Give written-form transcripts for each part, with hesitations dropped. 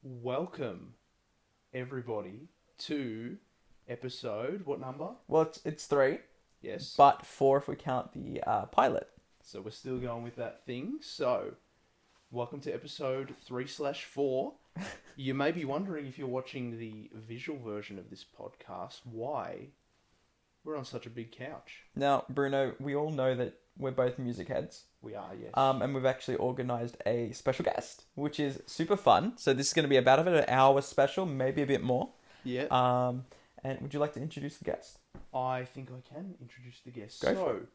Welcome, everybody, to episode, what number? Well, it's 3. Yes. But 4 if we count the pilot. So we're still going with that thing. So, welcome to episode 3/4. You may be wondering, if you're watching the visual version of this podcast, why we're on such a big couch. Now, Bruno, we all know that we're both music heads. We are, yes. And we've actually organised a special guest, which is super fun. So this is going to be about an hour special, maybe a bit more. Yeah. And would you like to introduce the guest? I think I can introduce the guest. Go for it.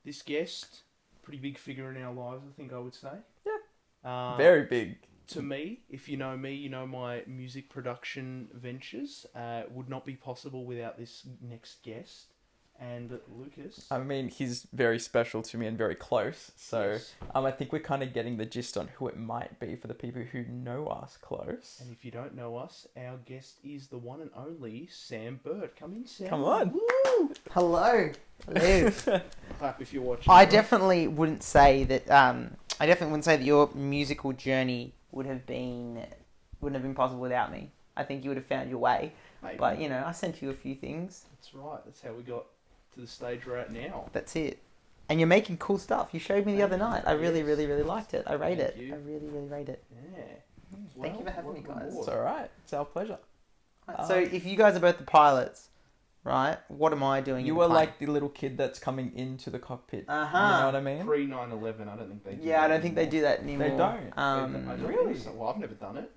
This guest, pretty big figure in our lives, I think I would say. Yeah. Very big. To me, if you know me, you know my music production ventures would not be possible without this next guest. And Lucas. I mean, he's very special to me and very close. So Yes. I think we're kind of getting the gist on who it might be for the people who know us close. And if you don't know us, our guest is the one and only Sam Berdt. Come in, Sam. Come on. Woo! Hello. Hello. Clap if you're watching. I definitely wouldn't say that. Your musical journey wouldn't have been possible without me. I think you would have found your way. Maybe. But I sent you a few things. That's right. That's how we got to the stage we're at now. That's it. And you're making cool stuff. You showed me the other night. I really, Yes. really, really liked it. I rate Thank it. you. I really, really rate it. Yeah. Thank you for having me, welcome guys. aboard. It's all right. It's our pleasure. So if you guys are both the pilots, right? What am I doing? You in were the plane? like the little kid that's coming into the cockpit. Uh-huh. You know what I mean? Pre 9/11, I don't think they do. Yeah, I that don't think they anymore. do that anymore. They don't. I don't Really? think so. Well, I've never done it,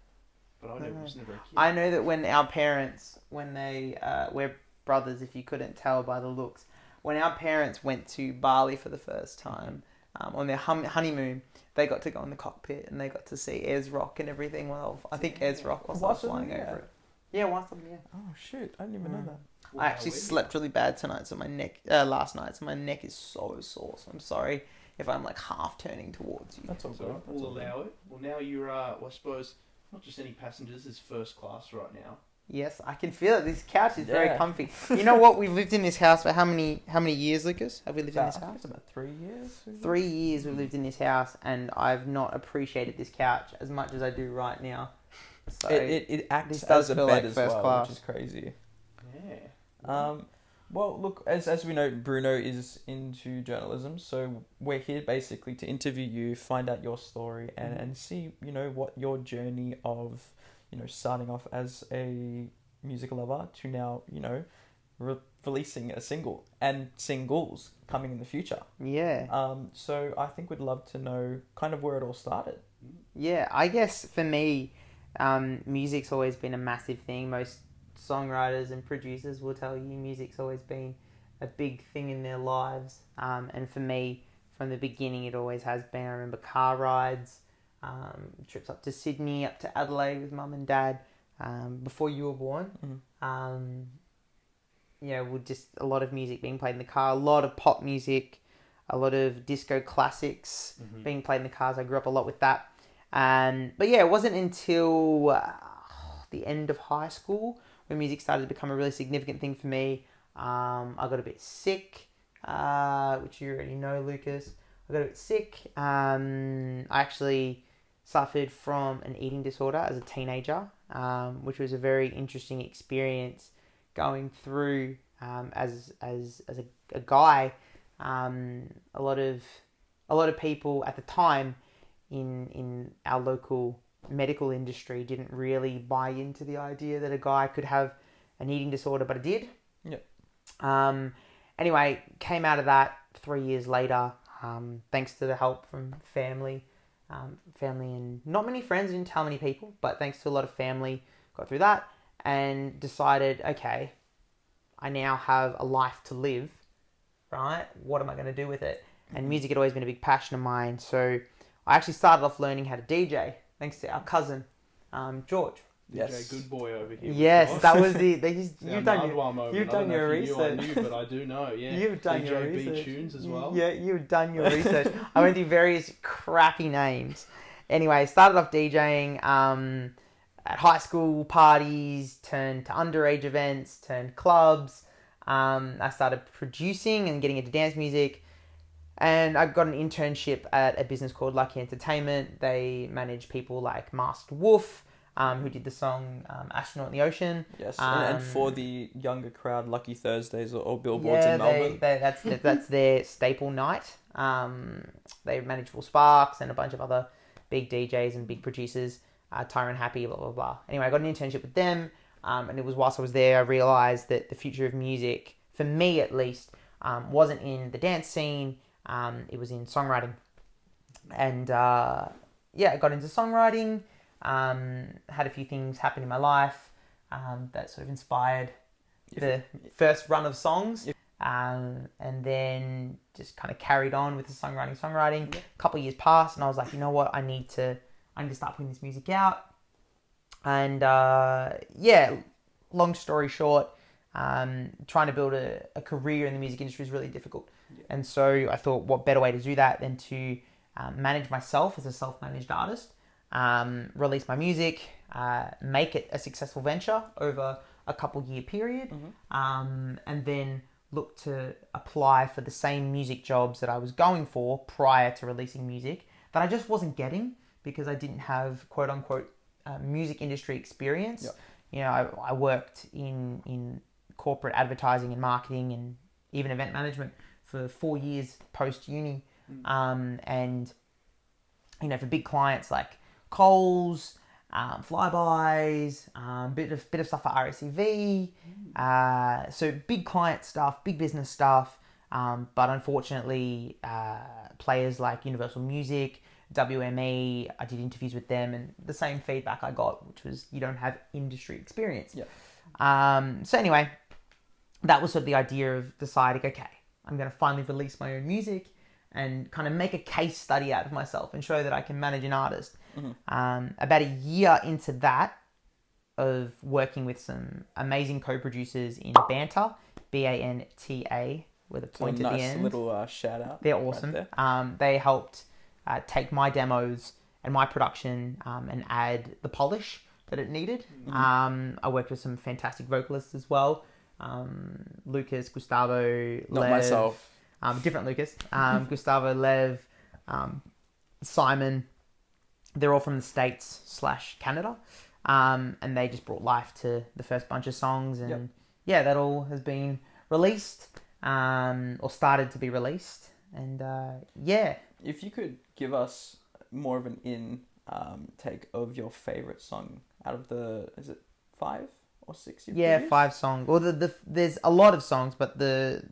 but I was never a kid. I know that when our parents, we're brothers, if you couldn't tell by the looks, when our parents went to Bali for the first time, on their honeymoon, they got to go in the cockpit and they got to see Ez Rock and everything. Well, I think Ez Rock was flying over it. Yeah, one of them, yeah. Oh shoot! I didn't even know that. Well, I actually how are you? slept really bad tonight, so my neck, last night, so my neck is so sore. So I'm sorry if I'm like half turning towards you. That's all So good. That's we'll all good. allow it. Well, now you're, well, I suppose, not just any passengers, it's first class right now. Yes, I can feel it. This couch is very Yeah. comfy. You know what? We've lived in this house for how many years, Lucas? Have we lived in I this think house? it's about 3 years. 3 years we've lived in this house, and I've not appreciated this couch as much as I do right now. So It acts this does as a feel bed like as first well, class. which is crazy. Yeah. Well, look, as we know, Bruno is into journalism, so we're here basically to interview you, find out your story, and see, what your journey of, starting off as a music lover to now, releasing a single and singles coming in the future. yeah, So I think we'd love to know kind of where it all started. yeah. I guess for me, music's always been a massive thing. Most songwriters and producers will tell you music's always been a big thing in their lives. And for me, from the beginning, it always has been. I remember car rides, trips up to Sydney, up to Adelaide with mum and dad, before you were born. With just a lot of music being played in the car, a lot of pop music, a lot of disco classics being played in the cars. I grew up a lot with that. But yeah, it wasn't until the end of high school when music started to become a really significant thing for me. I got a bit sick, which you already know, Lucas. I got a bit sick. I actually suffered from an eating disorder as a teenager, which was a very interesting experience going through as a guy. A lot of people at the time in our local medical industry didn't really buy into the idea that a guy could have an eating disorder, but I did. Yeah. Anyway, came out of that 3 years later, thanks to the help from family and not many friends. I didn't tell many people, but thanks to a lot of family, got through that and decided, okay, I now have a life to live, right? What am I going to do with it? And music had always been a big passion of mine. So I actually started off learning how to DJ, thanks to our cousin, George. Yes. DJ Good Boy over here. Yes, that was You've you've done your research. I knew, but I do know. Yeah, You've done DJ your B research. tunes as well. Yeah, you've done your research. I went through various crappy names. Anyway, started off DJing at high school parties, turned to underage events, turned clubs. I started producing and getting into dance music. And I got an internship at a business called Lucky Entertainment. They manage people like Masked Wolf, who did the song Astronaut in the Ocean. Yes, and for the younger crowd, Lucky Thursdays or billboards in Melbourne. That's their staple night. They manage Will Sparks and a bunch of other big DJs and big producers. Tyrone Happy, blah, blah, blah. Anyway, I got an internship with them. And it was whilst I was there, I realised that the future of music, for me at least, wasn't in the dance scene. It was in songwriting. And I got into songwriting. Had a few things happen in my life that sort of inspired the first run of songs. And then just kind of carried on with the songwriting. A couple of years passed, and I was like, you know what, I need to start putting this music out. And long story short, trying to build a career in the music industry is really difficult. Yeah. And so I thought, what better way to do that than to manage myself as a self-managed artist, release my music, make it a successful venture over a couple year period, and then look to apply for the same music jobs that I was going for prior to releasing music that I just wasn't getting because I didn't have quote unquote music industry experience. Yep. You know, I worked in corporate advertising and marketing and even event management for 4 years post uni, and you know, for big clients like Coles, Flybys, bit of stuff for RACV, so big client stuff, big business stuff, but unfortunately, players like Universal Music, WME, I did interviews with them, and the same feedback I got, which was you don't have industry experience. Yeah. So anyway, that was sort of the idea of deciding, okay, I'm going to finally release my own music and kind of make a case study out of myself and show that I can manage an artist. About a year into that, of working with some amazing co-producers in Banta, Banta, with a point at the end. Nice little shout out. They're awesome. Right, they helped take my demos and my production and add the polish that it needed. I worked with some fantastic vocalists as well. Lukas, Gustavo, Not Lev. myself. Different Lucas. Gustavo, Lev, Simon. They're all from the States / Canada. And they just brought life to the first bunch of songs. And that all has been released or started to be released. And If you could give us more of an take of your favourite song out of is it 5 or 6 you've produced? 5 songs. Well, there's a lot of songs, but the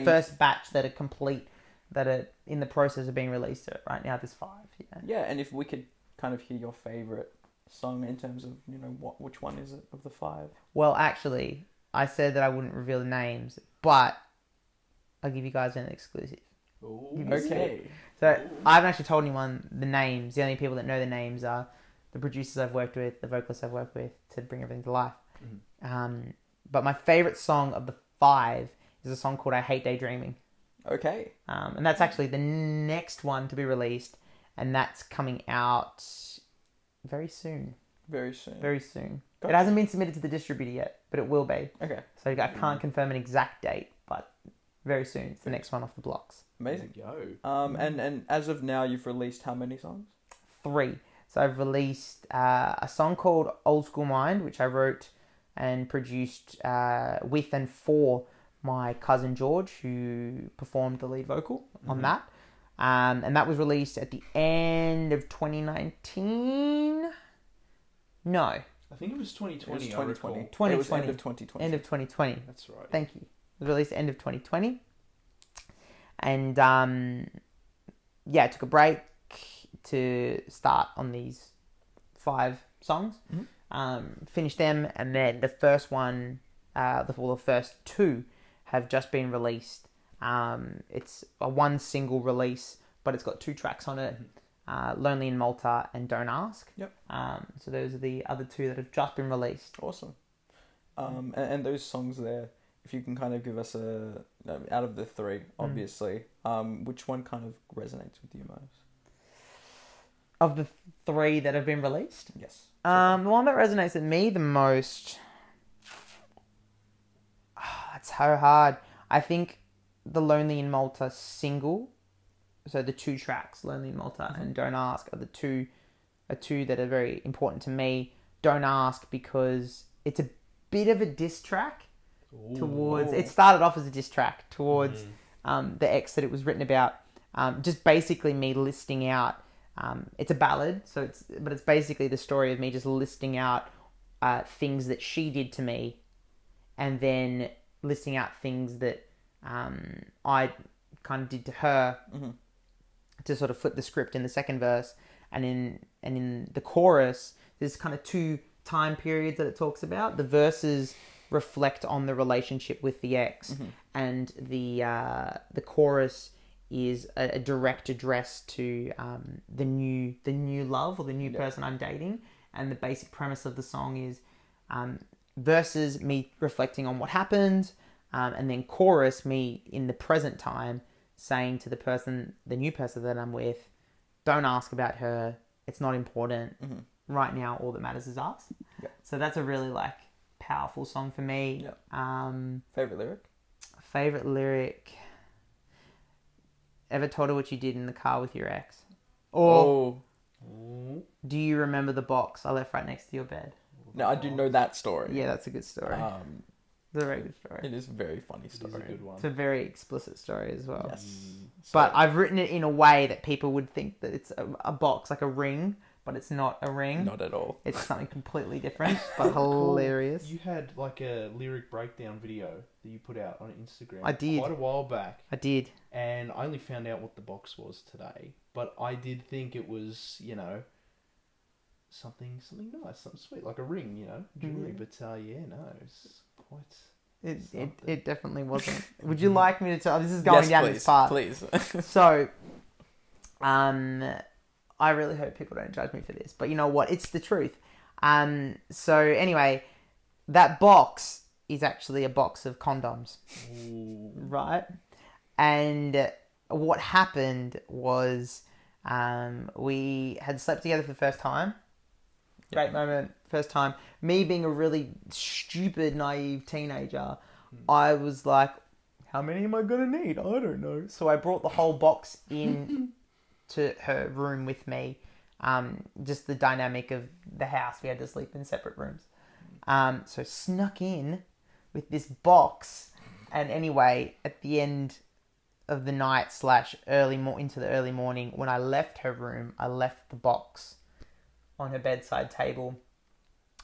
first batch that are complete, that are in the process of being released right now, there's 5. Yeah, and if we could kind of hear your favourite song in terms of, you know, which one is it of the 5? Well, actually, I said that I wouldn't reveal the names, but I'll give you guys an exclusive. Ooh, okay. So I haven't actually told anyone the names. The only people that know the names are the producers I've worked with, the vocalists I've worked with to bring everything to life. But my favourite song of the 5 is a song called I Hate Daydreaming. Okay. And that's actually the next one to be released, and that's coming out very soon. Very soon. Gotcha. It hasn't been submitted to the distributor yet, but it will be. Okay. So I can't confirm an exact date, but very soon. It's the next one off the blocks. Amazing. And as of now, you've released how many songs? 3. So I've released a song called Old School Mind, which I wrote and produced with and for my cousin George, who performed the lead vocal on that. And that was released at the end of 2019. No. I think it was 2020. It was 2020. 2020. It was end of 2020. End of 2020. That's right. Thank you. It was released end of 2020. And I took a break to start on these 5 songs. Finished them, and then the first one, the first 2 have just been released. It's a 1 single release, but it's got 2 tracks on it. Lonely in Malta and Don't Ask. Yep. So those are the other 2 that have just been released. Awesome. And those songs there, if you can kind of give us out of the 3, obviously, which one kind of resonates with you most? Of the 3 that have been released? Yes. The one that resonates with me the most... it's so hard. I think the Lonely in Malta single so the two tracks, Lonely in Malta and Don't Ask, are two that are very important to me. Don't Ask because it's a bit of a diss track towards... It started off as a diss track towards the ex that it was written about. Just basically me listing out... it's a ballad, but it's basically the story of me just listing out things that she did to me, and then listing out things that I kind of did to her, to sort of flip the script in the second verse. And in the chorus, there's kind of two time periods that it talks about. The verses reflect on the relationship with the ex, and the chorus is a direct address to the new love, or the new person I'm dating. And the basic premise of the song is verses, me reflecting on what happened, and then chorus, me in the present time saying to the new person that I'm with, don't ask about her. It's not important. Right now, all that matters is us. Yep. So that's a really powerful song for me. Yep. Favorite lyric? Favorite lyric. Ever told her what you did in the car with your ex? Or do you remember the box I left right next to your bed? No, I do know that story. Yeah, that's a good story. It's a very good story. It is a very funny story. It is a good one. It's a very explicit story as well. Yes. But I've written it in a way that people would think that it's a box, like a ring, but it's not a ring. Not at all. It's something completely different, but hilarious. You had a lyric breakdown video that you put out on Instagram. I did. Quite a while back. I did. And I only found out what the box was today. But I did think it was, something nice, something sweet, like a ring, jewelry. But it's quite... It definitely wasn't. Would you like me to tell? This is going down this path. Please. So, I really hope people don't judge me for this, but you know what? It's the truth. So anyway, that box is actually a box of condoms. Ooh. Right? And what happened was, we had slept together for the first time. Great moment, first time. Me being a really stupid, naive teenager, I was like, how many am I going to need? I don't know. So I brought the whole box in to her room with me. Just the dynamic of the house. We had to sleep in separate rooms. So snuck in with this box. And anyway, at the end of the night / into the early morning, when I left her room, I left the box on her bedside table.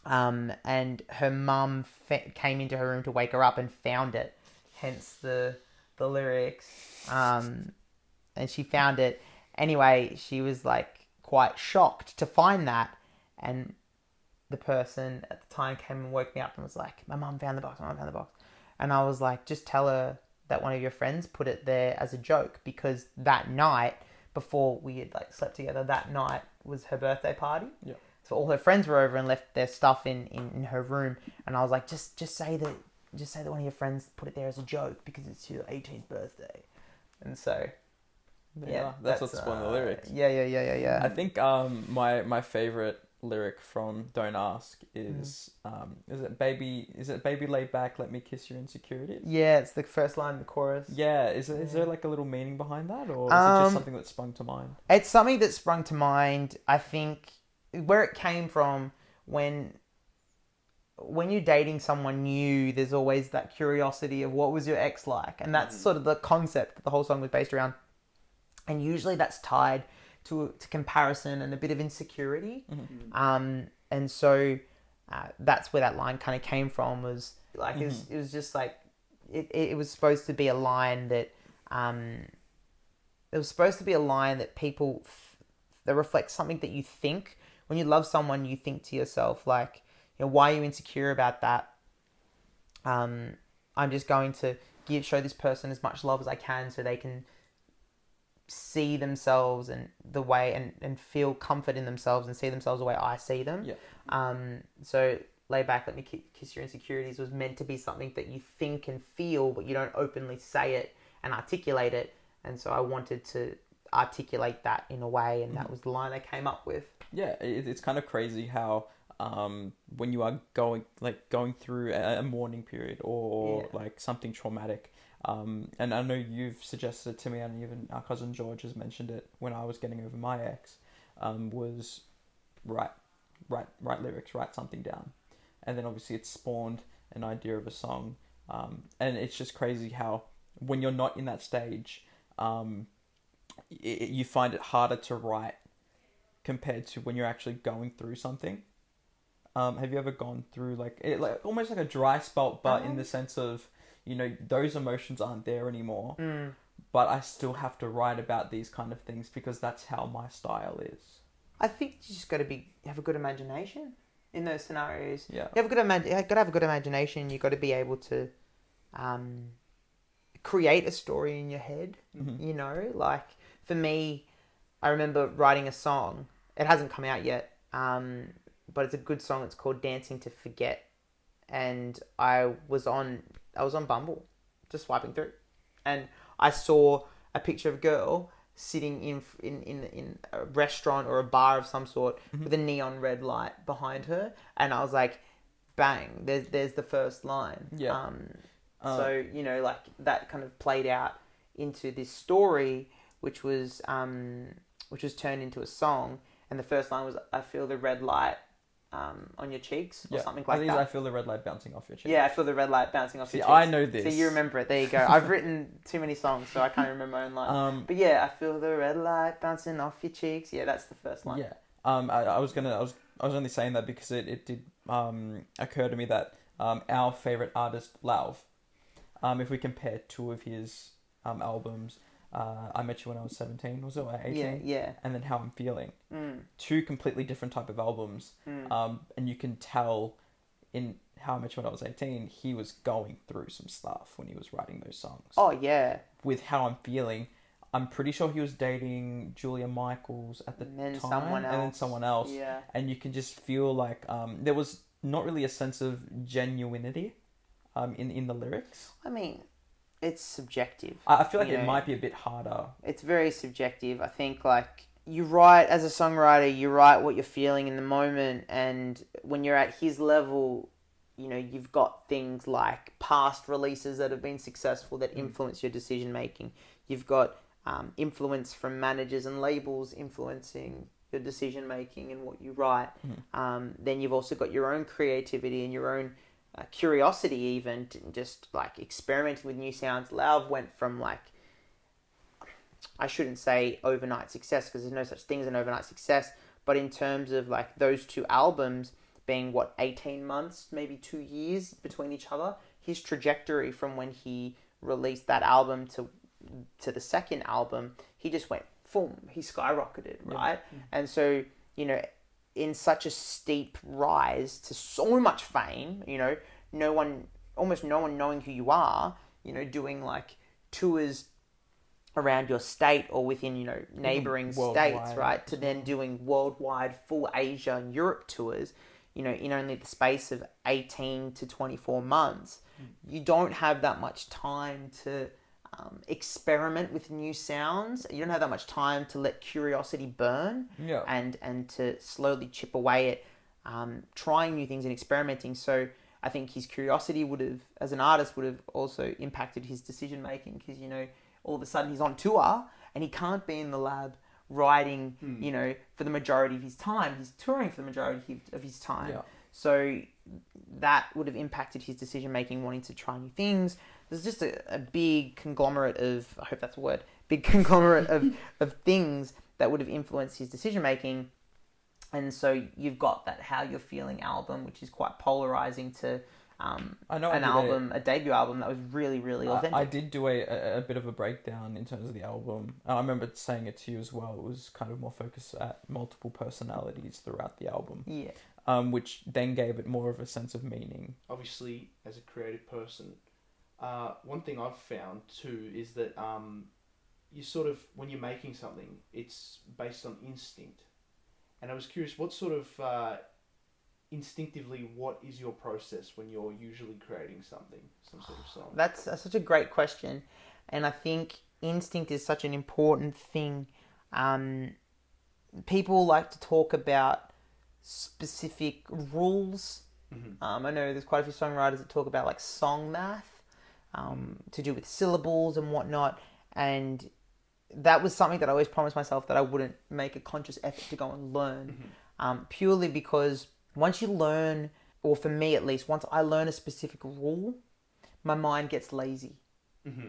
And her mum came into her room to wake her up and found it. Hence the lyrics. And she found it. Anyway, she was quite shocked to find that. And the person at the time came and woke me up and was like, my mum found the box. And I was like, just tell her that one of your friends put it there as a joke, because that night, before we had slept together, that night was her birthday party. Yeah. So all her friends were over and left their stuff in her room. And I was like, just say that one of your friends put it there as a joke because it's your 18th birthday. And so, that's what's spawned the lyrics. Yeah. I think my favorite lyric from Don't Ask is it baby lay back, let me kiss your insecurities? Yeah, it's the first line of the chorus. Yeah, is there a little meaning behind that, or is it just something that sprung to mind? It's something that sprung to mind. I think where it came from, when you're dating someone new, there's always that curiosity of what was your ex like, and that's sort of the concept that the whole song was based around. And usually that's tied to comparison and a bit of insecurity. And so that's where that line kind of came from, was it was just it was supposed to be a line that people that reflects something that you think. When you love someone, you think to yourself why are you insecure about that? I'm just going to show this person as much love as I can so they can see themselves and the way and feel comfort in themselves and see themselves the way I see them. So lay back, let me kiss your insecurities was meant to be something that you think and feel, but you don't openly say it and articulate it. And so I wanted to articulate that in a way, and that was the line I came up with. Yeah, it's kind of crazy how when you are going through a mourning period or something traumatic, And I know you've suggested it to me, and even our cousin George has mentioned it when I was getting over my ex, was write lyrics, write something down. And then obviously it spawned an idea of a song. And it's just crazy how when you're not in that stage, you find it harder to write compared to when you're actually going through something. Have you ever gone through like almost like a dry spell, but in the sense of, those emotions aren't there anymore, but I still have to write about these kind of things because that's how my style is. I think you just got to have a good imagination in those scenarios. Yeah. You got to have a good imagination. You got to be able to create a story in your head. Mm-hmm. Like for me, I remember writing a song. It hasn't come out yet, but it's a good song. It's called "Dancing to Forget," and I was on Bumble, just swiping through, and I saw a picture of a girl sitting in a restaurant or a bar of some sort with a neon red light behind her, and I was like, bang, there's the first line. Yeah. So like that kind of played out into this story, which was turned into a song, and the first line was, "I feel the red light on your cheeks," or something like that. I feel the red light bouncing off your cheeks. Yeah, I feel the red light bouncing off your cheeks. I know this. So you remember it. There you go. I've written too many songs, so I can't remember my own line. But yeah, I feel the red light bouncing off your cheeks. Yeah, that's the first line. Yeah. I was only saying that because it did occur to me that our favorite artist, Lauv, if we compare two of his albums, I Met You When I Was 17, was it, or 18? Yeah. And then How I'm Feeling. Two completely different type of albums. And you can tell in How I Met You When I Was 18, he was going through some stuff when he was writing those songs. Oh, yeah. With How I'm Feeling, I'm pretty sure he was dating Julia Michaels at the time. And then someone else. Yeah. And you can just feel like there was not really a sense of genuinity in the lyrics. I mean, it's subjective. I feel like it might be a bit harder. It's very subjective. I think, like, you write, as a songwriter, you write what you're feeling in the moment, and when you're at his level, you've got things like past releases that have been successful that influence your decision making. You've got influence from managers and labels influencing your decision making and what you write. Then you've also got your own creativity and your own curiosity, even just like experimenting with new sounds. Lauv went from, like, I shouldn't say overnight success because there's no such thing as an overnight success, but in terms of like those two albums being 18 months, maybe 2 years between each other, his trajectory from when he released that album to the second album, he just went boom, he skyrocketed, right? And so, in such a steep rise to so much fame, almost no one knowing who you are, doing like tours around your state or within, neighboring states, right? To then doing worldwide full Asia and Europe tours, in only the space of 18 to 24 months. You don't have that much time to experiment with new sounds. You don't have that much time to let curiosity burn and to slowly chip away at trying new things and experimenting. So I think his curiosity as an artist, would have also impacted his decision making, because, all of a sudden he's on tour and he can't be in the lab writing, for the majority of his time. He's touring for the majority of his time. Yeah. So that would have impacted his decision making, wanting to try new things. There's just a big conglomerate of, I hope that's a word, big conglomerate of things that would have influenced his decision making. And so you've got that How You're Feeling album, which is quite polarizing, to a debut album that was really, really authentic. I did do a bit of a breakdown in terms of the album. I remember saying it to you as well. It was kind of more focused at multiple personalities throughout the album. Yeah. Which then gave it more of a sense of meaning. Obviously, as a creative person, one thing I've found too is that you sort of, when you're making something, it's based on instinct. And I was curious, what sort of instinctively, what is your process when you're usually creating something, some sort of song? That's such a great question, and I think instinct is such an important thing. People like to talk about specific rules. I know there's quite a few songwriters that talk about like song math. to do with syllables and whatnot. And that was something that I always promised myself that I wouldn't make a conscious effort to go and learn, purely because once you learn, or for me at least, once I learn a specific rule, my mind gets lazy,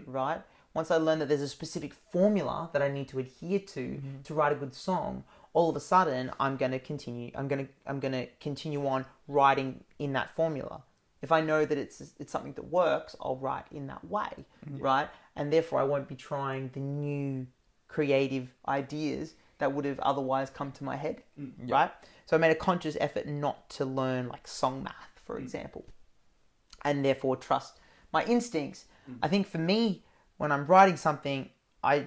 right? Once I learn that there's a specific formula that I need to adhere to write a good song, all of a sudden I'm going to continue on writing in that formula. If I know that it's something that works, I'll write in that way, right? And therefore I won't be trying the new creative ideas that would have otherwise come to my head, right? So I made a conscious effort not to learn like song math, for example, and therefore trust my instincts. I think for me, when I'm writing something, I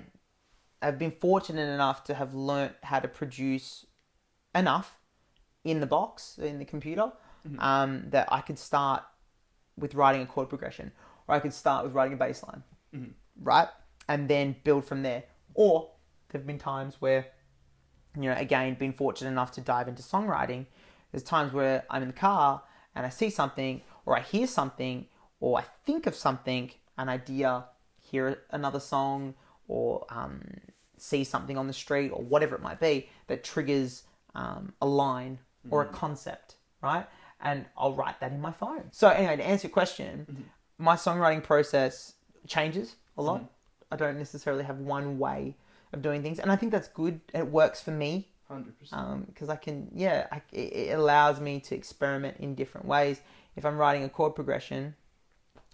have been fortunate enough to have learnt how to produce enough in the box, in the computer, that I could start with writing a chord progression, or I could start with writing a bass line, right? And then build from there. Or there have been times where, again, been fortunate enough to dive into songwriting. There's times where I'm in the car and I see something, or I hear something, or I think of something, an idea, hear another song, or see something on the street, or whatever it might be, that triggers a line or a concept, right? And I'll write that in my phone. So anyway, to answer your question, my songwriting process changes a lot. I don't necessarily have one way of doing things, and I think that's good. It works for me, 100%. because I can, it allows me to experiment in different ways. If I'm writing a chord progression,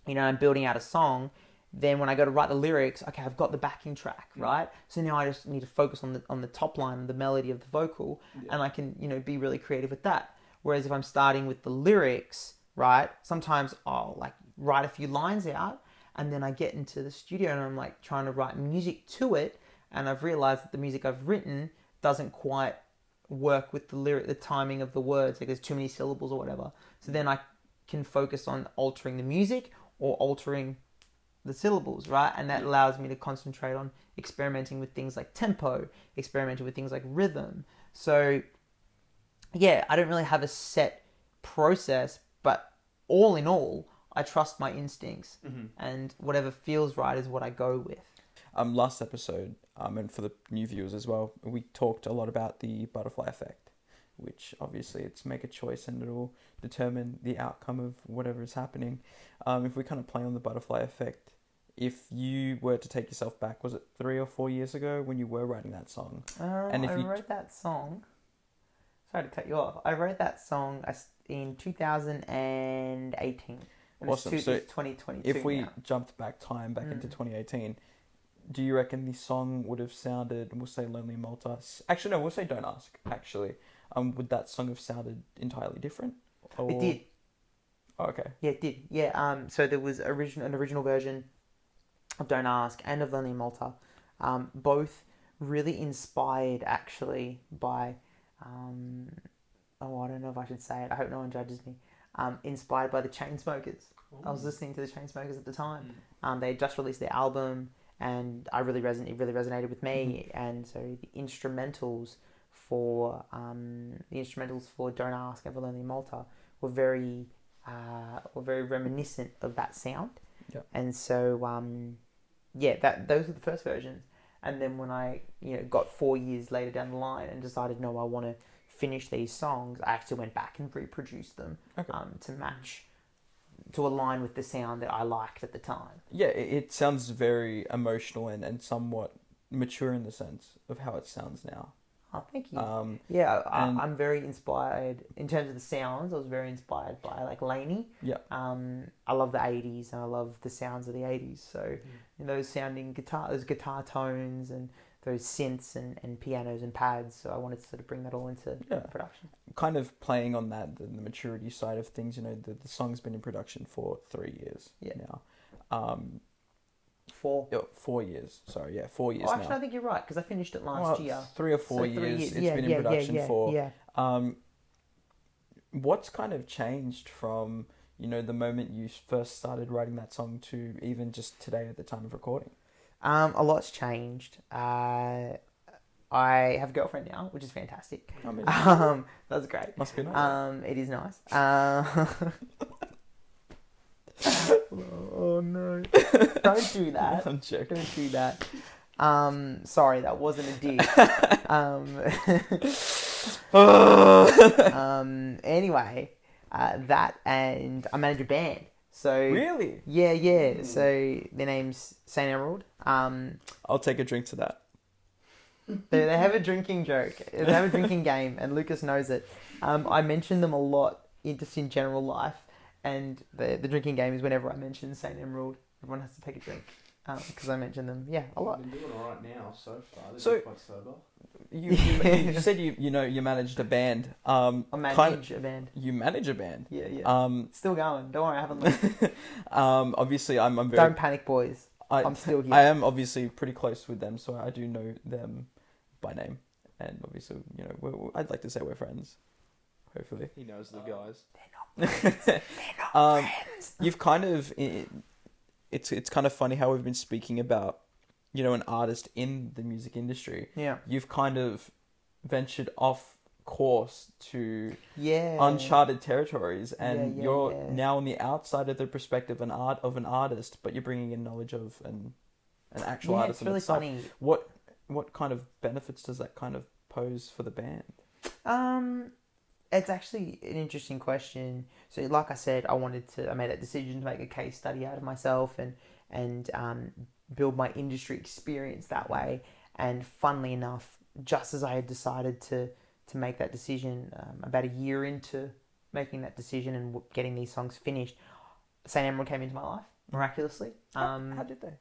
I'm building out a song, then when I go to write the lyrics, okay, I've got the backing track, right? So now I just need to focus on the top line, the melody of the vocal, and I can, be really creative with that. Whereas if I'm starting with the lyrics, right, sometimes I'll like write a few lines out, and then I get into the studio and I'm like trying to write music to it, and I've realized that the music I've written doesn't quite work with the timing of the words, like there's too many syllables or whatever. So then I can focus on altering the music or altering the syllables, right? And that allows me to concentrate on experimenting with things like tempo, experimenting with things like rhythm. So I don't really have a set process, but all in all, I trust my instincts, and whatever feels right is what I go with. Last episode, and for the new viewers as well, we talked a lot about the butterfly effect, which obviously it's make a choice and it'll determine the outcome of whatever is happening. If we kind of play on the butterfly effect, if you were to take yourself back, was it 3 or 4 years ago when you were writing that song? And I wrote that song. Sorry to cut you off. I wrote that song in 2018. Awesome. So it's 2022 if we now. jumped back into 2018, do you reckon the song would have sounded, we'll say Lonely Malta, actually no, we'll say Don't Ask, actually. Would that song have sounded entirely different? Or... It did. Oh, okay. Yeah, it did. Yeah. So there was an original version of Don't Ask and of Lonely Malta, both really inspired actually by, I don't know if I should say it. I hope no one judges me. Inspired by the Chainsmokers. I was listening to the Chainsmokers at the time. They had just released their album, and it really resonated with me. And so the instrumentals for Don't Ask and for Lonely Malta were very reminiscent of that sound. Yep. And so those were the first versions. And then when I got 4 years later down the line and decided no, I want to finish these songs, I actually went back and reproduced them to align with the sound that I liked at the time. Yeah, it sounds very emotional and somewhat mature in the sense of how it sounds now. Oh, thank you. I'm very inspired in terms of the sounds. I was very inspired by like Laney. Yeah. I love the 80s and I love the sounds of the 80s. So those sounding those guitar tones and those synths and pianos and pads. So I wanted to sort of bring that all into production. Kind of playing on that, the maturity side of things, the song's been in production for 3 years now. 4. 4 years. Sorry, 4 years now. Actually, now. I think you're right, because I finished it last year. 3 or 4 years it's been in production for. Yeah. What's kind of changed from, the moment you first started writing that song to even just today at the time of recording? A lot's changed. I have a girlfriend now, which is fantastic. That's great. Must be nice. It is nice. Oh no. Don't do that. I'm joking. Don't do that. Sorry, that wasn't a dig. Anyway, that and I manage a band. So Really? yeah. So their name's Saint Emerald. I'll take a drink to that. They have a drinking joke. They have a drinking game, and Lucas knows it. I mention them a lot just in general life, and the drinking game is whenever I mention Saint Emerald, everyone has to take a drink. Because I mention them, a lot. I've been doing all right now so far. This So- is quite sober. You said you managed a band. I manage a band. You manage a band. Yeah. Still going. Don't worry, I haven't left. Obviously, I'm very. Don't panic, boys. I'm still here. I am obviously pretty close with them, so I do know them by name, and obviously, I'd like to say we're friends. Hopefully, He knows the guys. They're not friends. You've kind of. It's kind of funny how we've been speaking about, an artist in the music industry. Yeah. You've kind of ventured off course to Yeah. uncharted territories, and Yeah. you're now on the outside of the perspective of an artist, but you're bringing in knowledge of an actual artist. It's really itself. funny. What kind of benefits does that kind of pose for the band? It's actually an interesting question. So, like I said, I made that decision to make a case study out of myself and build my industry experience that way. And funnily enough, just as I had decided to make that decision, about a year into making that decision and getting these songs finished, Saint Emerald came into my life miraculously. How did they?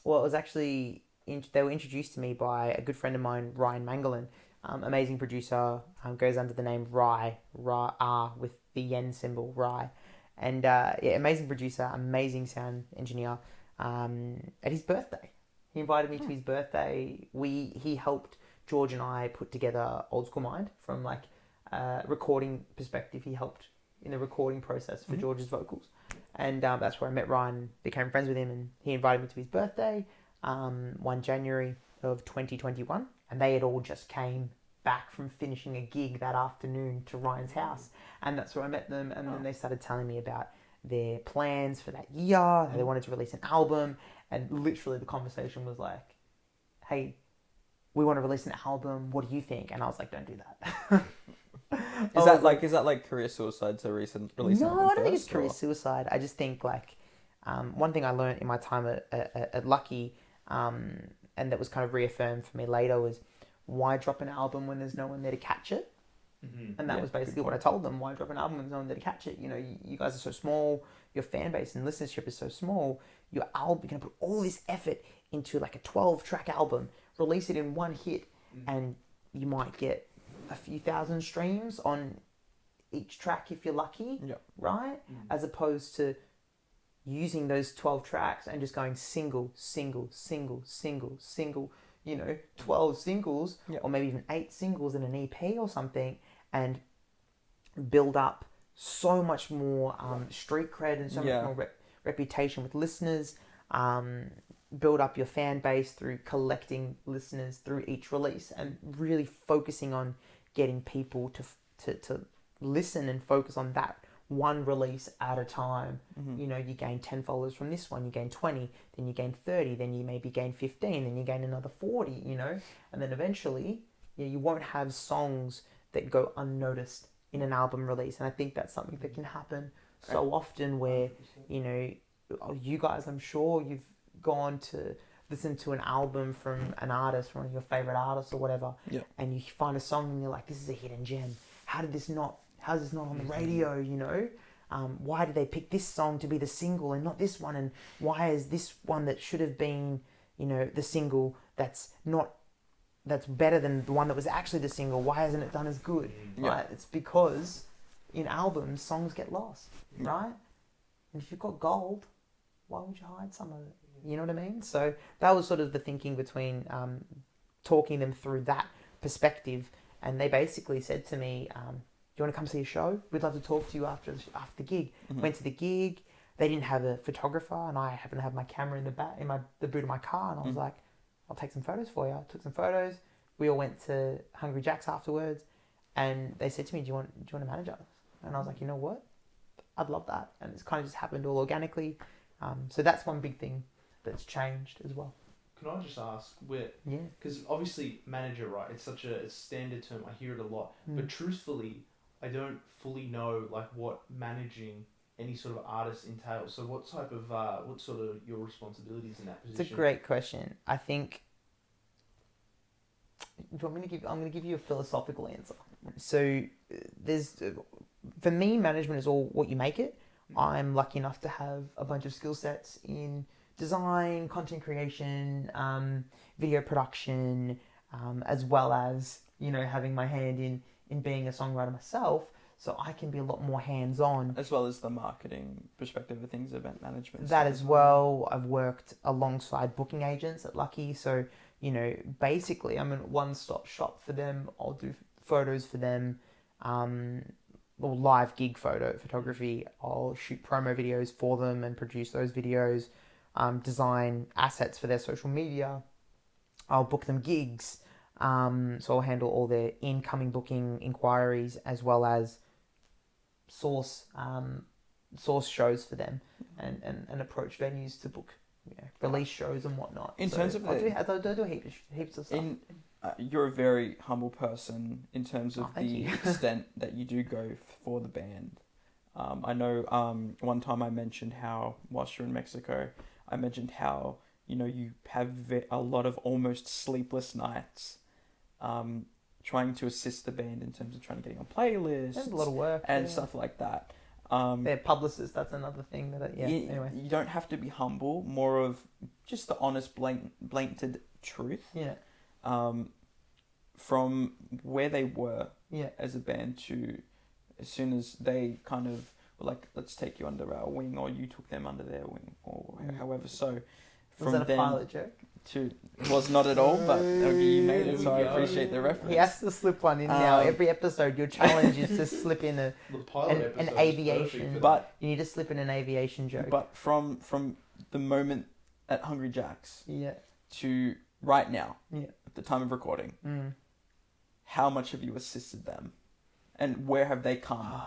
Well, it was actually they were introduced to me by a good friend of mine, Ryan Mangalan. Amazing producer, goes under the name Rye with the yen symbol, Rye. And amazing producer, amazing sound engineer. At his birthday, he invited me to his birthday. He helped George and I put together Old School Mind from like recording perspective. He helped in the recording process for George's vocals. And that's where I met Ryan, became friends with him, and he invited me to his birthday, 1 January of 2021. And they had all just came back from finishing a gig that afternoon to Ryan's house. And that's where I met them. And then they started telling me about their plans for that year. How they wanted to release an album. And literally the conversation was like, hey, we want to release an album. What do you think? And I was like, don't do that. Is that like career suicide to release an album? No, I don't think it's first, career or- suicide. I just think like one thing I learned in my time at Lucky, and that was kind of reaffirmed for me later, was why drop an album when there's no one there to catch it? And that was basically what I told them. Why drop an album when there's no one there to catch it? You guys are so small. Your fan base and listenership is so small. Your album, you're going to put all this effort into like a 12-track album, release it in one hit, and you might get a few thousand streams on each track if you're lucky, right? As opposed to using those 12 tracks and just going single, 12 singles, or maybe even 8 singles in an EP or something, and build up so much more street cred and so much more reputation with listeners, build up your fan base through collecting listeners through each release, and really focusing on getting people to listen and focus on that one release at a time. You gain 10 followers from this one, you gain 20, then you gain 30, then you maybe gain 15, then you gain another 40, and then eventually you won't have songs that go unnoticed in an album release. And I think that's something that can happen so often where, you guys, I'm sure you've gone to listen to an album from an artist, one of your favorite artists or whatever, and you find a song and you're like, this is a hidden gem. How's this not on the radio, why did they pick this song to be the single and not this one? And why is this one that should have been, the single that's better than the one that was actually the single? Why isn't it done as good? Right? It's because in albums, songs get lost, right? And if you've got gold, why would you hide some of it? You know what I mean? So that was sort of the thinking between talking them through that perspective. And they basically said to me, do you want to come see a show? We'd love to talk to you after the gig. Went to the gig. They didn't have a photographer, and I happened to have my camera in the boot of my car, and I was like, I'll take some photos for you. I took some photos. We all went to Hungry Jack's afterwards, and they said to me, do you want to manage us? And I was like, you know what? I'd love that. And it's kind of just happened all organically. So that's one big thing that's changed as well. Can I just ask where? Yeah. Because obviously manager, right? It's such a standard term. I hear it a lot, but truthfully, I don't fully know like what managing any sort of artist entails. So what sort of your responsibilities in that position? It's a great question. I think. Do you want me to I'm going to give you a philosophical answer. So for me, management is all what you make it. I'm lucky enough to have a bunch of skill sets in design, content creation, video production, as well as, having my hand in being a songwriter myself. So I can be a lot more hands-on. As well as the marketing perspective of things, event management. That as well. I've worked alongside booking agents at Lucky. So, basically I'm a one-stop shop for them. I'll do photos for them, or live gig photography. I'll shoot promo videos for them and produce those videos, design assets for their social media. I'll book them gigs. So I'll handle all their incoming booking inquiries as well as source shows for them and approach venues to book release shows and whatnot. In terms of I do heaps of stuff. You're a very humble person in terms of the extent that you do go for the band. I know one time I mentioned how, whilst you're in Mexico, I mentioned how, you have a lot of almost sleepless nights trying to assist the band in terms of trying to get on playlists. There's a lot of work. And stuff like that. They're publicists, that's another thing. Anyway. You don't have to be humble, more of just the honest, blatant truth. Yeah. From where they were as a band to as soon as they kind of were like, let's take you under our wing, or you took them under their wing, or however. So from was that a pilot joke? It was not at all, but you made it, so I appreciate the reference. He has to slip one in now. Every episode, your challenge is to slip in an aviation. But you need to slip in an aviation joke. But from the moment at Hungry Jack's to right now, at the time of recording, how much have you assisted them, and where have they come?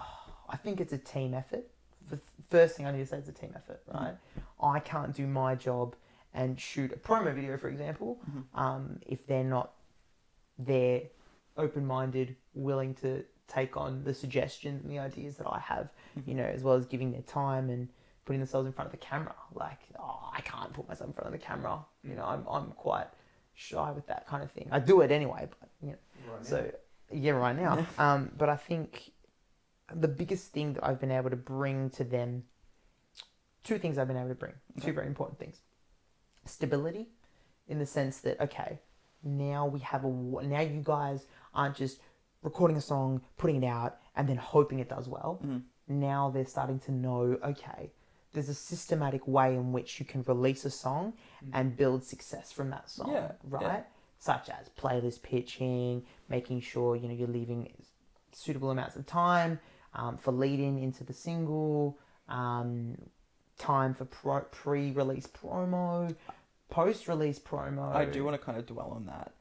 I think it's a team effort. The first thing I need to say is a team effort, right? I can't do my job and shoot a promo video, for example, if they're not there, open-minded, willing to take on the suggestions and the ideas that I have, as well as giving their time and putting themselves in front of the camera. Like, I can't put myself in front of the camera. I'm quite shy with that kind of thing. I do it anyway, but right now. But I think the biggest thing that I've been able to bring to them, two things I've been able to bring, two very important things. Stability, in the sense that, okay, now now you guys aren't just recording a song, putting it out, and then hoping it does well. Now they're starting to know, okay, there's a systematic way in which you can release a song and build success from that song, right? Such as playlist pitching, making sure you're leaving suitable amounts of time for leading into the single, time for pre-release promo, post-release promo. I do want to kind of dwell on that.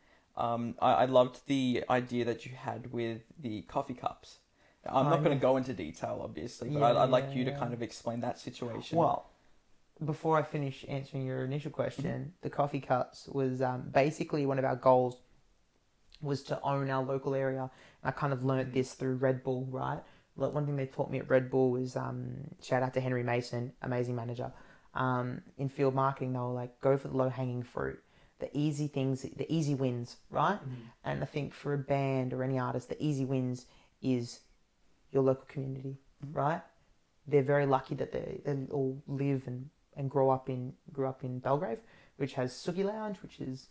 I loved the idea that you had with the coffee cups. I'm not going to go into detail, obviously, but I'd like you to kind of explain that situation. Well, before I finish answering your initial question, the coffee cups was basically one of our goals was to own our local area. I kind of learnt this through Red Bull, right? One thing they taught me at Red Bull was, shout out to Henry Mason, amazing manager. In field marketing, they were like, go for the low-hanging fruit. The easy things, the easy wins, right? And I think for a band or any artist, the easy wins is your local community, right? They're very lucky that they all live and grew up in Belgrave, which has Suki Lounge, which is,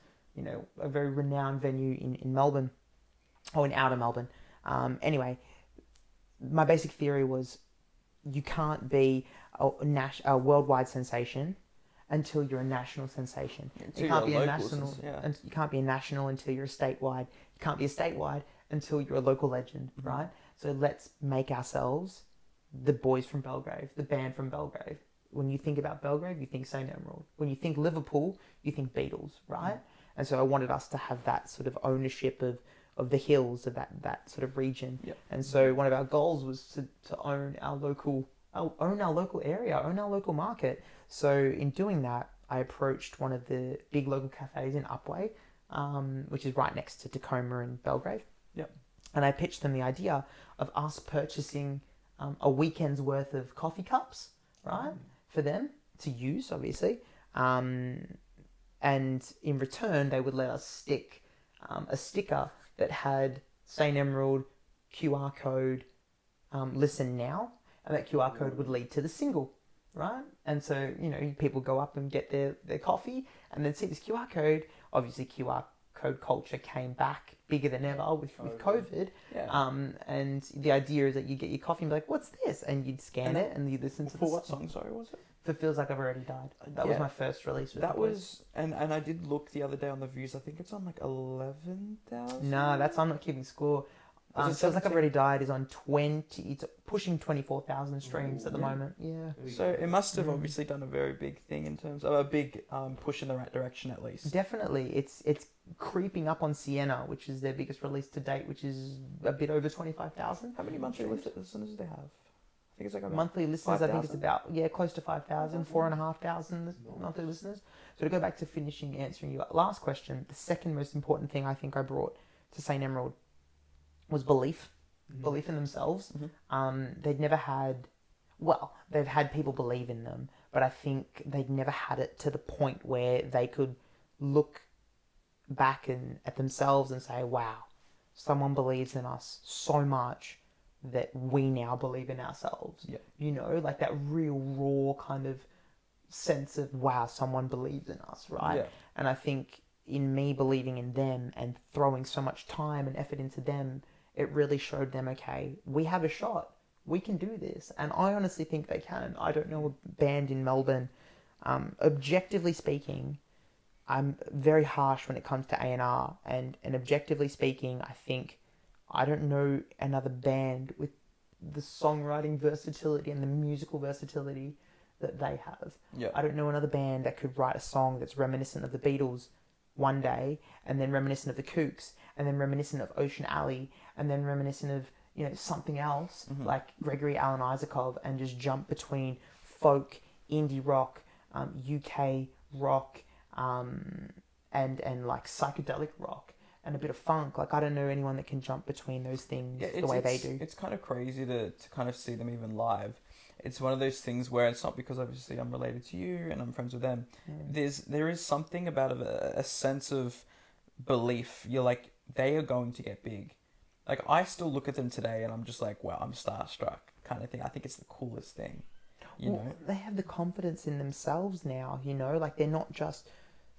a very renowned venue in Melbourne, or in outer Melbourne. Anyway, my basic theory was you can't be a worldwide sensation until you're a national sensation. You can't be a national, and you can't be a national until you're a statewide. You can't be a statewide until you're a local legend, right? So let's make ourselves the boys from Belgrave, the band from Belgrave. When you think about Belgrave, you think St. Emerald. When you think Liverpool, you think Beatles, right? And so I wanted us to have that sort of ownership of the hills of that sort of region. And so one of our goals was to own our local area, own our local market, So in doing that, I approached one of the big local cafes in Upwey, which is right next to Tacoma and Belgrave. Yep. And I pitched them the idea of us purchasing a weekend's worth of coffee cups, right, for them to use, obviously. And in return, they would let us stick a sticker that had St. Emerald, QR code, listen now, and that QR code would lead to the single, right? And so, people go up and get their coffee and then see this QR code. Obviously, QR code culture came back bigger than ever with COVID. Yeah. And the idea is that you get your coffee and be like, what's this? And you'd scan it and you listen to For what song, sorry, was it? For Feels Like I've Already Died. That was my first release with That the boys. was, and I did look the other day on the views. I think it's on like 11,000. Nah, that's I'm not keeping score. Was it Feels Like I've 17? Already Died is on 20. It's pushing 24,000 streams at the moment. Yeah. So it must have obviously done a very big thing in terms of a big push in the right direction, at least. Definitely, it's creeping up on Sienna, which is their biggest release to date, which is a bit over 25,000. How many monthly listeners do they have? I think it's like about Monthly listeners, 5,000? I think it's about close to 5,000, 4,500 monthly listeners. So to go back to answering your last question, the second most important thing I think I brought to St. Emerald was belief in themselves. They'd never had, they've had people believe in them, but I think they'd never had it to the point where they could look back at themselves and say, wow, someone believes in us so much that we now believe in ourselves. Yeah. Like that real raw kind of sense of, wow, someone believes in us, right? Yeah. And I think in me believing in them and throwing so much time and effort into them, it really showed them, okay, we have a shot. We can do this. And I honestly think they can. I don't know a band in Melbourne. Objectively speaking, I'm very harsh when it comes to A&R. And objectively speaking, I don't know another band with the songwriting versatility and the musical versatility that they have. Yeah. I don't know another band that could write a song that's reminiscent of the Beatles one day, and then reminiscent of the Kooks, and then reminiscent of Ocean Alley, and then reminiscent of something else like Gregory Alan Isakov, and just jump between folk, indie rock, UK rock, and like psychedelic rock and a bit of funk. Like I don't know anyone that can jump between those things the way they do. It's kind of crazy to kind of see them even live. It's one of those things where it's not because obviously I'm related to you and I'm friends with them. Yeah. There is something about a sense of belief. You're like, they are going to get big. Like I still look at them today and I'm just like, wow, I'm starstruck kind of thing. I think it's the coolest thing. You know, they have the confidence in themselves now. Like they're not just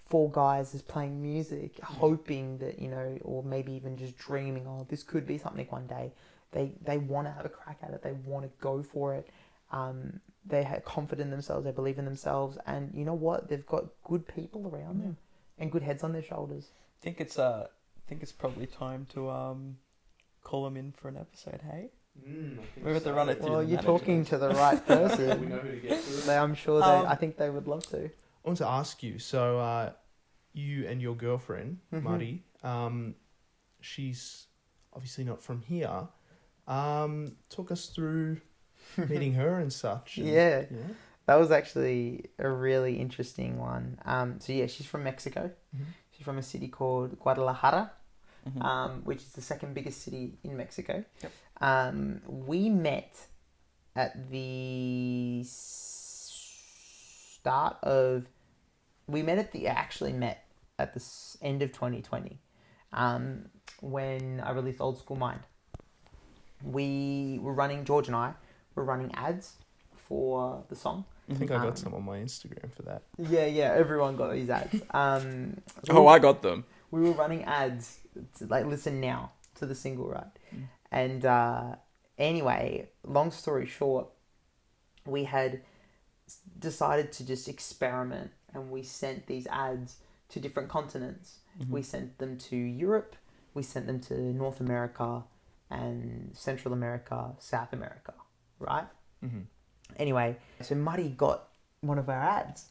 four guys just playing music, hoping that or maybe even just dreaming, oh, this could be something one day. They want to have a crack at it. They want to go for it. They have confidence in themselves. They believe in themselves, and you know what? They've got good people around them and good heads on their shoulders. I think it's probably time to call them in for an episode. Hey, we have to run it through. Well, you're talking to the right person. We know who to get to. I'm sure I think they would love to. I want to ask you. So, you and your girlfriend, Marty, she's obviously not from here. Talk us through meeting her and such. Yeah. That was actually a really interesting one. She's from Mexico. She's from a city called Guadalajara, which is the second biggest city in Mexico. Yep. We met at the at the end of 2020, when I released Old School Mind. George and I were running ads for the song. I think I got some on my Instagram for that. Yeah, everyone got these ads. I got them. We were running ads to, like, listen now to the single, right? And anyway, long story short, we had decided to just experiment, and we sent these ads to different continents. We sent them to Europe, we sent them to North America and Central America, South America, right? Anyway, so Muddy got one of our ads,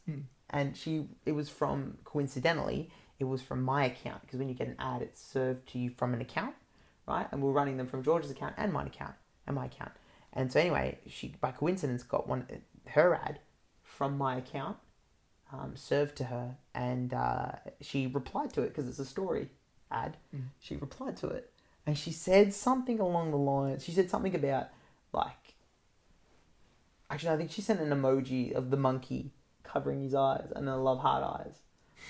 and it was from my account, because when you get an ad, it's served to you from an account, right? And we're running them from George's account and my account. And so anyway, she by coincidence got her ad from my account, served to her, and she replied to it because it's a story ad. She replied to it, and she said something along the lines. She said something about like. Actually, I think she sent an emoji of the monkey covering his eyes, and then I love hard eyes,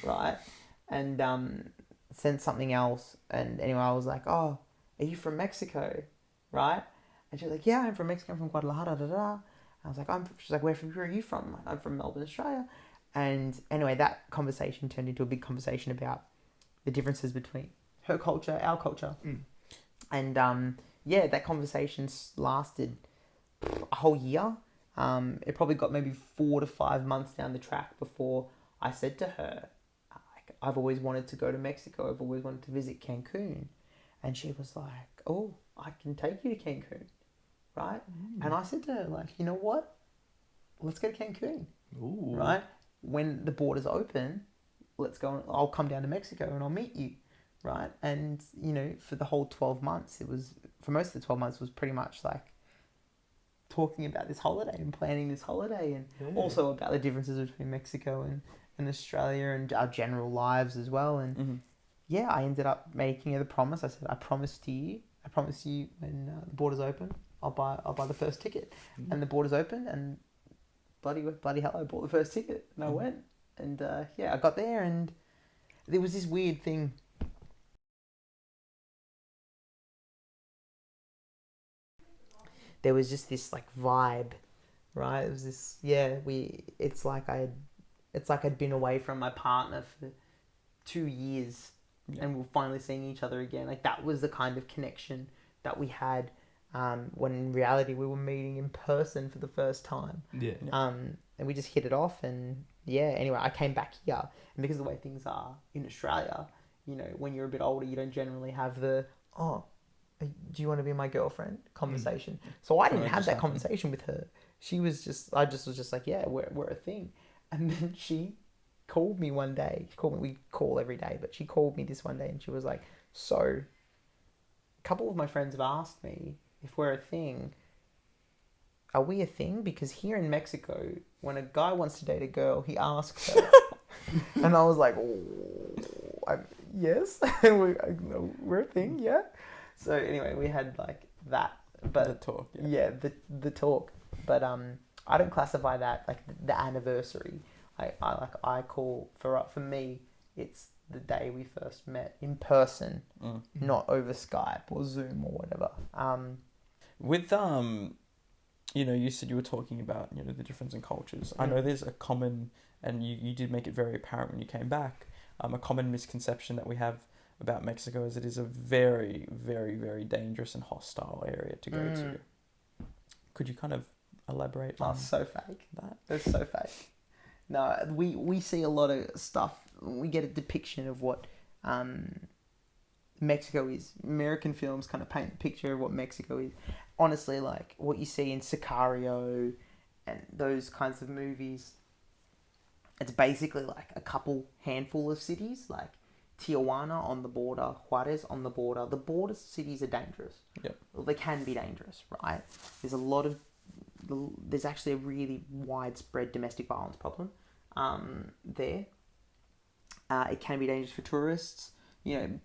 right? And sent something else. And anyway, I was like, "Oh, are you from Mexico?" Right? And she was like, "Yeah, I'm from Mexico. I'm from Guadalajara." Da, da, da. I was like, She's like, where are you from? I'm like, I'm from Melbourne, Australia. And anyway, that conversation turned into a big conversation about the differences between her culture, our culture. And that conversation lasted a whole year. It probably got maybe 4 to 5 months down the track before I said to her, I've always wanted to go to Mexico. I've always wanted to visit Cancun. And she was like, oh, I can take you to Cancun. Right? And I said to her, like, you know what? Let's go to Cancun. Ooh. Right? When the borders open, let's go. I'll come down to Mexico and I'll meet you. Right? And, for the whole 12 months, for most of the 12 months, it was pretty much like talking about this holiday and planning this holiday, and also about the differences between Mexico and Australia and our general lives as well. And I ended up making her the promise. I said, I promise you when the borders open, I'll buy the first ticket. And the borders opened, and bloody hell, I bought the first ticket, and I went, and I got there, and there was this weird thing. There was just this like vibe, right? It was this, it's like I'd been away from my partner for 2 years, and we're finally seeing each other again. Like, that was the kind of connection that we had, when in reality we were meeting in person for the first time. And we just hit it off, and anyway, I came back here, and because of the way things are in Australia, when you're a bit older, you don't generally have the, do you want to be my girlfriend conversation. So I didn't have that conversation with her. She was just, I just was just like, yeah, we're a thing. And then she called me one day. We call every day, but she called me this one day, and she was like, so a couple of my friends have asked me if we're a thing. Are we a thing? Because here in Mexico, when a guy wants to date a girl, he asks her. And I was like, yes, we're a thing, yeah. So anyway, we had like that, but the talk, the talk. But I don't classify that like the anniversary. I call for me, it's the day we first met in person, not over Skype or Zoom or whatever. With you said you were talking about the difference in cultures. I know there's a common, and you did make it very apparent when you came back. A common misconception that we have about Mexico is it is a very, very, very dangerous and hostile area to go to. Could you kind of elaborate on so fake. that? It's so fake. No, we see a lot of stuff. We get a depiction of what Mexico is. American films kind of paint the picture of what Mexico is. Honestly, like what you see in Sicario and those kinds of movies, it's basically like a handful of cities, like Tijuana on the border, Juarez on the border. The border cities are dangerous. Well, they can be dangerous, right? There's actually a really widespread domestic violence problem there. It can be dangerous for tourists,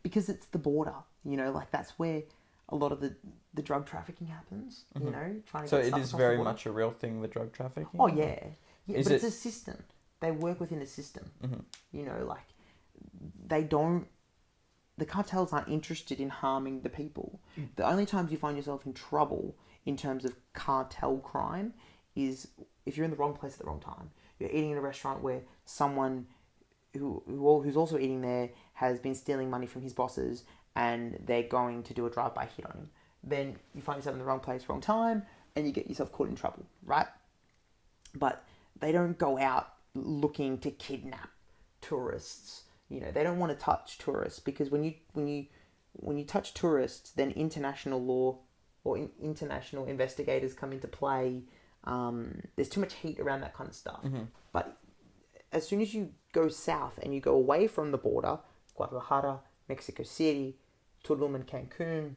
because it's the border. Like that's where a lot of the drug trafficking happens. Trying to So get it stuff is across very the border. much a real thing, the drug trafficking. Oh yeah, Is but it's a system. They work within a system. Like the cartels aren't interested in harming the people. The only times you find yourself in trouble in terms of cartel crime is if you're in the wrong place at the wrong time. You're eating in a restaurant where someone who's also eating there has been stealing money from his bosses, and they're going to do a drive-by hit on him. Then you find yourself in the wrong place, wrong time, and you get yourself caught in trouble, right? But they don't go out looking to kidnap tourists. They don't want to touch tourists, because when you touch tourists, then international law or international investigators come into play. There's too much heat around that kind of stuff. But as soon as you go south and you go away from the border, Guadalajara, Mexico City, Tulum and Cancun,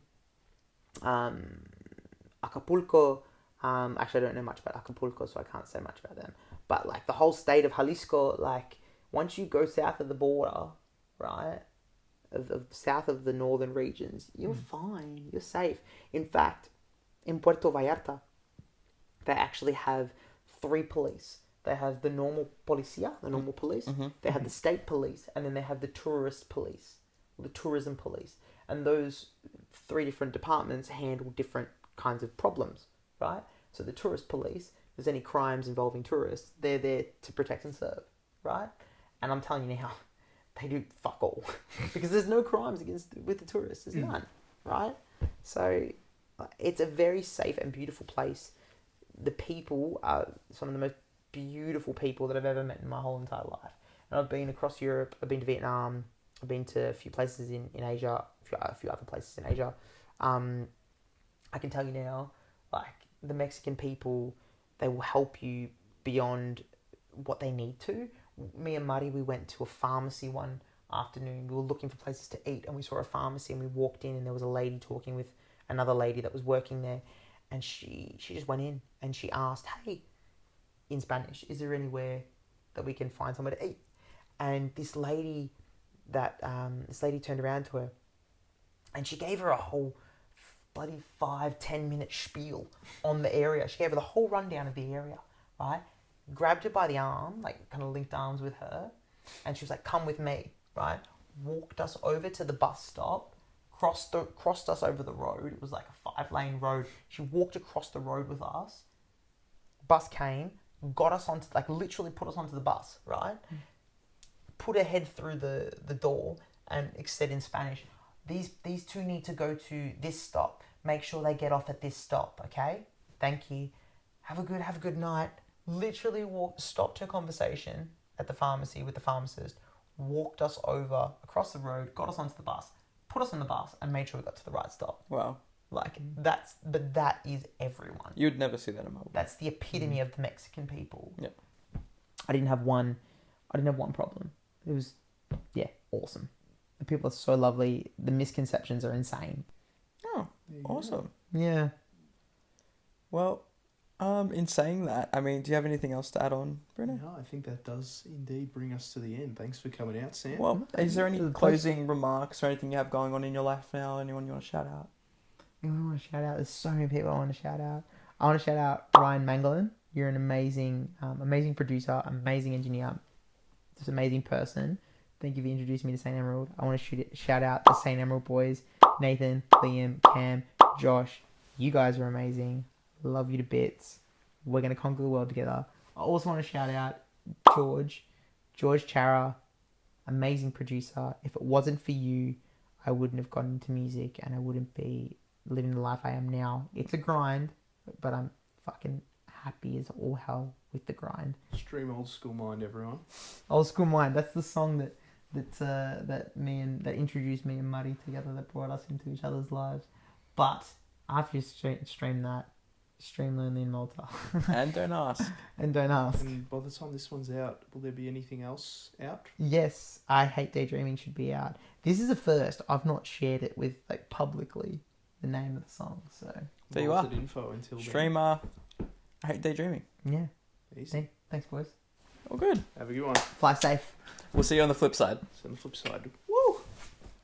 Acapulco. Actually, I don't know much about Acapulco, so I can't say much about them. But like the whole state of Jalisco, like once you go south of the border, right, of south of the northern regions, you're fine. You're safe. In fact, in Puerto Vallarta, they actually have 3 police. They have the normal policia, the normal police. They have the state police, and then they have the tourist police, the tourism police. And those 3 different departments handle different kinds of problems, right? So the tourist police, if there's any crimes involving tourists, they're there to protect and serve, right? And I'm telling you now, they do fuck all because there's no crimes with the tourists. There's none, right? So it's a very safe and beautiful place. The people are some of the most beautiful people that I've ever met in my whole entire life. And I've been across Europe. I've been to Vietnam. I've been to a few places in Asia, a few other places in Asia. I can tell you now, like the Mexican people, they will help you beyond what they need to. Me and Mari, we went to a pharmacy one afternoon. We were looking for places to eat, and we saw a pharmacy, and we walked in, and there was a lady talking with another lady that was working there, and she just went in and she asked, "Hey," in Spanish, "is there anywhere that we can find somewhere to eat?" And this lady turned around to her, and she gave her a whole bloody 5-10 minute spiel on the area. She gave her the whole rundown of the area, right? Grabbed her by the arm, like kind of linked arms with her, and she was like, "Come with me," right? Walked us over to the bus stop, crossed us over the road. It was like a 5-lane road. She walked across the road with us. Bus came, got us onto, like literally put us onto the bus, right? Put her head through the door and said in Spanish, these 2 need to go to this stop. Make sure they get off at this stop, okay? Thank you. Have a good night. Literally stopped her conversation at the pharmacy with the pharmacist, walked us over across the road, got us onto the bus, put us on the bus, and made sure we got to the right stop. Wow. Like that is everyone. You'd never see that in Melbourne. That's the epitome of the Mexican people. Yeah. I didn't have one problem. It was, awesome. The people are so lovely. The misconceptions are insane. Oh, awesome. Yeah. Well, in saying that, I mean, do you have anything else to add on, Bruno? No, I think that does indeed bring us to the end. Thanks for coming out, Sam. Well, is there any closing remarks or anything you have going on in your life now? Anyone you want to shout out? There's so many people I want to shout out. I want to shout out Ryan Mangalan. You're an amazing producer, amazing engineer, just amazing person. Thank you for introducing me to St. Emerald. I want to shout out the St. Emerald boys, Nathan, Liam, Cam, Josh. You guys are amazing. Love you to bits. We're going to conquer the world together. I also want to shout out George Chara, amazing producer. If it wasn't for you, I wouldn't have gotten into music and I wouldn't be living the life I am now. It's a grind, but I'm fucking happy as all hell with the grind. Stream Old School Mind, everyone. Old School Mind. That's the song that introduced me and Muddy together, that brought us into each other's lives. But after you stream that, stream Lonely in Malta. And don't ask. And don't ask. And by the time this one's out, will there be anything else out? Yes, I Hate Daydreaming should be out. This is a first. I've not shared it with publicly the name of the song. So there you are. Info until Streamer. I Hate Daydreaming. Yeah. Easy. Thanks, boys. All good. Have a good one. Fly safe. We'll see you on the flip side. See you on the flip side.